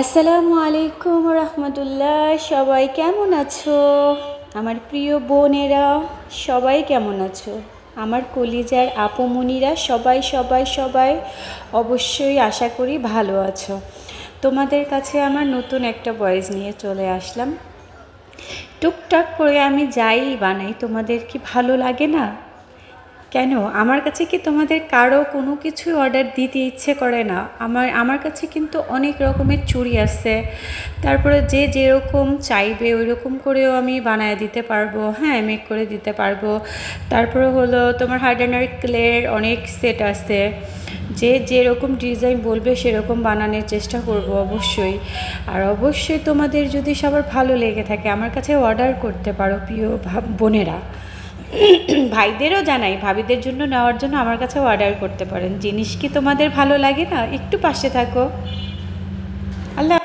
আসসালামু আলাইকুম রহমতুল্লাহ। সবাই কেমন আছো? আমার প্রিয় বোনেরা সবাই কেমন আছো? আমার কলিজার আপুমনিরা সবাই সবাই সবাই অবশ্যই আশা করি ভালো আছো। তোমাদের কাছে আমার নতুন একটা ভয়েস নিয়ে চলে আসলাম। টুকটাক করে আমি যাই বানাই, তোমাদের কি ভালো লাগে না? কেন আমার কাছে কি তোমাদের কারো কোনো কিছু অর্ডার দিতে ইচ্ছে করে না? আমার কাছে কিন্তু অনেক রকমের চুড়ি আছে, তারপরে যে যেরকম চাইবে ওই রকম করেও আমি বানায় দিতে পারবো, হ্যাঁ মেক করে দিতে পারবো। তারপরে হলো তোমার হার্ডেনার ক্লের অনেক সেট আছে, যে যেরকম ডিজাইন বলবে সেরকম বানানোর চেষ্টা করব অবশ্যই। আর অবশ্যই তোমাদের যদি সবার ভালো লেগে থাকে আমার কাছে অর্ডার করতে পারো প্রিয় বোনেরা। ভাইদেরও জানাই, ভাবিদের জন্য নেওয়ার জন্য আমার কাছে অর্ডার করতে পারেন। জিনিস কি তোমাদের ভালো লাগে না? একটু পাশে থাকো। আল্লাহ।